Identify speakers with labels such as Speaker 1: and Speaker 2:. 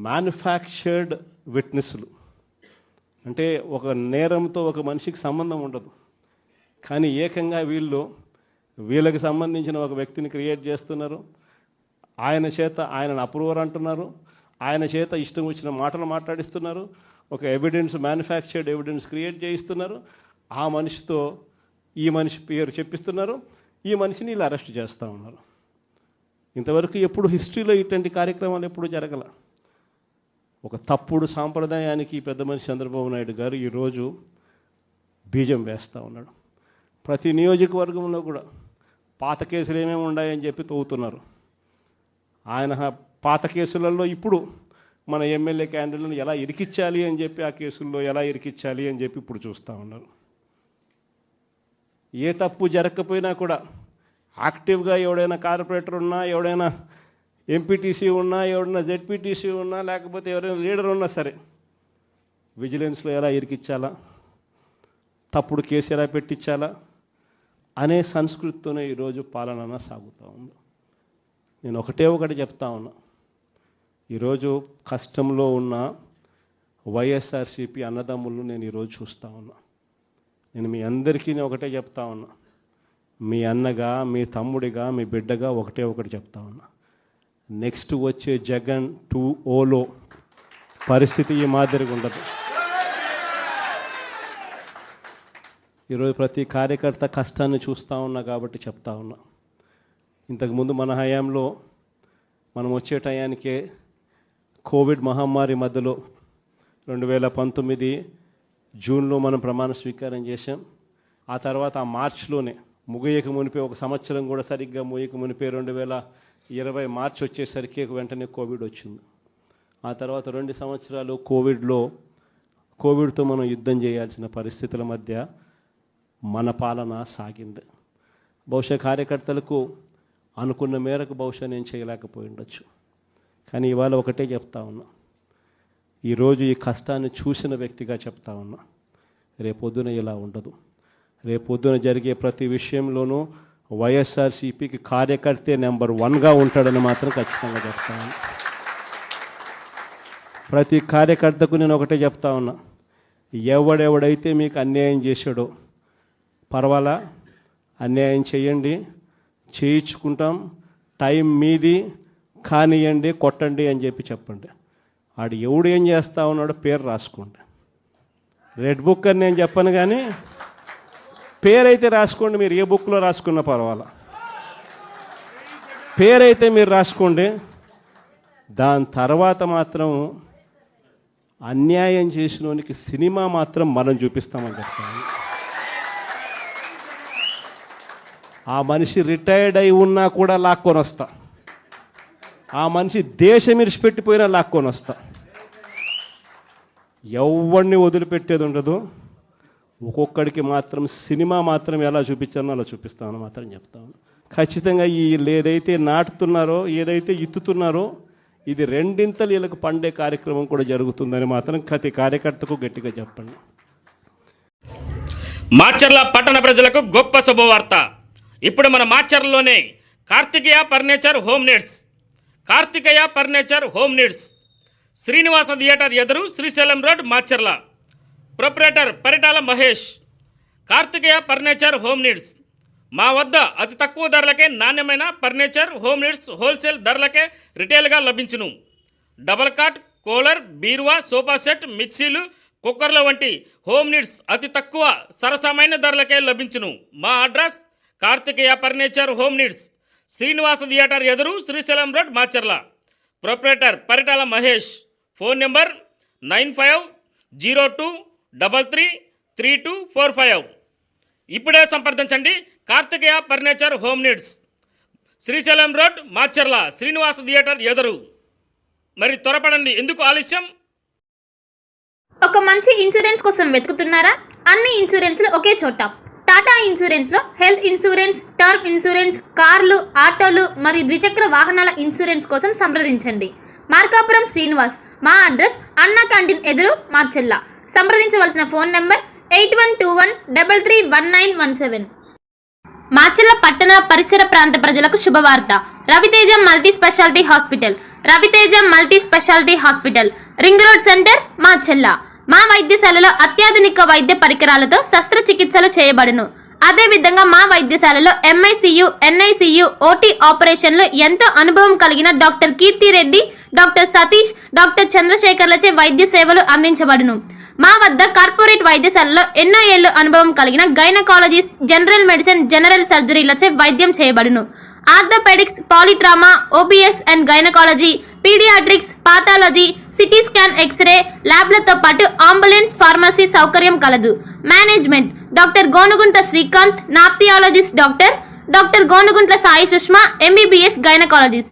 Speaker 1: Manufactured విట్నెస్లు. అంటే ఒక నేరంతో ఒక మనిషికి సంబంధం ఉండదు, కానీ ఏకంగా వీళ్ళకి సంబంధించిన ఒక వ్యక్తిని క్రియేట్ చేస్తున్నారు. ఆయన చేత ఆయనను అప్రూవర్ అంటున్నారు, ఆయన చేత ఇష్టం వచ్చిన మాటలు మాట్లాడిస్తున్నారు, ఒక ఎవిడెన్స్ మ్యానుఫ్యాక్చర్డ్ ఎవిడెన్స్ క్రియేట్ చేయిస్తున్నారు. ఆ మనిషితో ఈ మనిషి పేరు చెప్పిస్తున్నారు, ఈ మనిషిని ఇలా అరెస్ట్ చేస్తూ ఉన్నారు. ఇంతవరకు ఎప్పుడు హిస్టరీలో ఇటువంటి కార్యక్రమాలు ఎప్పుడు జరగల. ఒక తప్పుడు సాంప్రదాయానికి పెద్ద మనిషి చంద్రబాబు నాయుడు గారు ఈరోజు బీజం వేస్తూ ఉన్నాడు. ప్రతి నియోజకవర్గంలో కూడా పాత కేసులు ఏమేమి ఉన్నాయని చెప్పి తవ్వుతున్నారు. ఆయన పాత కేసులలో ఇప్పుడు మన ఎమ్మెల్యే క్యాండిడేట్లను ఎలా ఇరికించాలి అని చెప్పి, ఆ కేసుల్లో ఎలా ఇరికించాలి అని చెప్పి ఇప్పుడు చూస్తూ ఉన్నారు. ఏ తప్పు జరగకపోయినా కూడా యాక్టివ్గా ఎవడైనా కార్పొరేటర్ ఉన్నా, ఎవడైనా ఎంపీటీసీ ఉన్నా, ఎవడైనా జెడ్పీటీసీ ఉన్నా, లేకపోతే ఎవరైనా లీడర్ ఉన్నా సరే విజిలెన్స్లో ఎలా ఇరికించాలా, తప్పుడు కేసు ఎలా పెట్టించాలా అనే సంస్కృతితోనే ఈరోజు పాలన సాగుతూ ఉంది. నేను ఒకటి చెప్తా ఉన్నా, ఈరోజు కష్టంలో ఉన్న వైఎస్ఆర్సీపీ అన్నదమ్ములను నేను ఈరోజు చూస్తూ ఉన్నా. నేను మీ అందరికీ ఒకటే చెప్తా ఉన్నా, మీ అన్నగా, మీ తమ్ముడిగా, మీ బిడ్డగా ఒకటి చెప్తా ఉన్నా. నెక్స్ట్ వచ్చే జగన్ 2.0లో పరిస్థితి ఈ మాదిరిగా ఉండదు. ఈరోజు ప్రతి కార్యకర్త కష్టాన్ని చూస్తూ ఉన్నా కాబట్టి చెప్తా ఉన్నా. ఇంతకుముందు మన హయాంలో మనం వచ్చే టయానికే కోవిడ్ మహమ్మారి మధ్యలో 2019 జూన్లో మనం ప్రమాణ స్వీకారం చేశాం. ఆ తర్వాత ఆ మార్చిలోనే ముగియక మునిపే, ఒక సంవత్సరం కూడా సరిగ్గా ముగియక మునిపే 2020 మార్చి వచ్చేసరికి వెంటనే కోవిడ్ వచ్చింది. ఆ తర్వాత 2 సంవత్సరాలు కోవిడ్తో మనం యుద్ధం చేయాల్సిన పరిస్థితుల మధ్య మన పాలన సాగింది. బహుశా కార్యకర్తలకు అనుకున్న మేరకు బహుశా నేను చేయలేకపోయి ఉండొచ్చు, కానీ ఇవాళ ఒకటే చెప్తా ఉన్నా, ఈరోజు ఈ కష్టాన్ని చూసిన వ్యక్తిగా చెప్తా ఉన్నా, రేపొద్దున ఇలా ఉండదు. రేపొద్దున జరిగే ప్రతి విషయంలోనూ వైఎస్ఆర్సీపీకి కార్యకర్తే నెంబర్ 1గా ఉంటాడని మాత్రం ఖచ్చితంగా చెప్తా ఉన్నా. ప్రతి కార్యకర్తకు నేను ఒకటే చెప్తా ఉన్నా, ఎవడెవడైతే మీకు అన్యాయం చేశాడో పర్వాలా, అన్యాయం చేయండి, చేయించుకుంటాం, టైం మీది, కానియండి, కొట్టండి అని చెప్పి చెప్పండి. ఆడు ఎవడు ఏం చేస్తా ఉన్నాడో పేరు రాసుకోండి. రెడ్ బుక్ అని నేను చెప్పను, కానీ పేరైతే రాసుకోండి. మీరు ఏ బుక్లో రాసుకున్నా పర్వాలా, పేరైతే మీరు రాసుకోండి. దాని తర్వాత మాత్రం అన్యాయం చేసినోనికి సినిమా మాత్రం మనం చూపిస్తామని చెప్తాను. ఆ మనిషి రిటైర్డ్ అయి ఉన్నా కూడా లాక్కొని వస్తా, ఆ మనిషి దేశం ఇరిచిపెట్టిపోయినా లాక్కొని వస్తా. ఎవరిని వదిలిపెట్టేది ఉండదు. ఒక్కొక్కడికి మాత్రం సినిమా మాత్రం ఎలా చూపించానో అలా చూపిస్తామని మాత్రం చెప్తాను. ఖచ్చితంగా ఏదైతే నాటుతున్నారో, ఏదైతే ఇత్తుతున్నారో, ఇది 2 వీళ్ళకు పండే కార్యక్రమం కూడా జరుగుతుందని మాత్రం ప్రతి కార్యకర్తకు గట్టిగా చెప్పండి.
Speaker 2: మాచర్ల పట్టణ ప్రజలకు గొప్ప శుభవార్త. ఇప్పుడు మన మాచర్లలోనే Karthikeya furniture home needs, Srinivasa theatre ఎదురు, Srisailam road, Macherla. Proprietor Paritala Mahesh. Karthikeya furniture home needs. మా వద్ద అతి తక్కువ ధరలకే నాణ్యమైన ఫర్నిచర్, హోమ్ నీడ్స్ హోల్సేల్ ధరలకే రిటైల్గా లభించును. డబల్ కాట్, కూలర్, బీరువా, సోఫా సెట్, మిక్సీలు, కుక్కర్ల వంటి హోమ్ నీడ్స్ అతి తక్కువ సరసమైన ధరలకే లభించును. మా address Karthikeya furniture home needs, Srinivasa theatre ఎదురు, Srisailam road, Macherla. Proprietor Paritala Mahesh. Phone number 9502333245. ఇప్పుడే సంప్రదించండి. Karthikeya furniture home needs, Srisailam road, Macherla, Srinivasa theatre ఎదురు. మరి త్వరపడండి, ఎందుకు ఆలస్యం?
Speaker 3: ఒక మంచి ఇన్సూరెన్స్ కోసం వెతుకుతున్నారా? అన్ని ఇన్సూరెన్స్లు ఒకే చోట. టాటా ఇన్సూరెన్స్లో హెల్త్ ఇన్సూరెన్స్, టర్మ్ ఇన్సూరెన్స్, కార్లు, ఆటోలు మరియు ద్విచక్ర వాహనాల ఇన్సూరెన్స్ కోసం సంప్రదించండి. మార్కాపురం శ్రీనివాస్. మా అడ్రస్ అన్నా క్యాంటీన్ ఎదురు, మాచర్ల. సంప్రదించవలసిన ఫోన్ నెంబర్ 8121331917. మాచర్ల పట్టణ పరిసర ప్రాంత ప్రజలకు శుభవార్త. Raviteja multi speciality hospital Raviteja multi speciality hospital, ring road centre, Macherla. మా వైద్యశాలలో అత్యాధునిక వైద్య పరికరాలతో శస్త్రచికిత్సలు చేయబడును. అదేవిధంగా మా వైద్యశాలలో ఎంఐసియు, ఎన్ఐసియు, ఓటీ ఆపరేషన్లు ఎంతో అనుభవం కలిగిన doctor Keerthi Reddy, doctor Satish, doctor చంద్రశేఖర్లచే వైద్య సేవలు అందించబడును. మా వద్ద కార్పొరేట్ వైద్యశాలలో ఎన్నో ఏళ్లు అనుభవం కలిగిన గైనకాలజిస్ట్, జనరల్ మెడిసిన్, జనరల్ సర్జరీలచే వైద్యం చేయబడును. Orthopaedics, polytrauma, OBS and gynaecology, paediatrics, pathology, CT scan, x-ray ల్యాబ్లతో పాటు అంబులెన్స్, ఫార్మసీ సౌకర్యం కలదు. మేనేజ్మెంట్ డాక్టర్ గోనుగుంట శ్రీకాంత్, నాప్థియాలజిస్ట్ doctor Gonuguntla Sai Sushma, MBBS gynaecologist.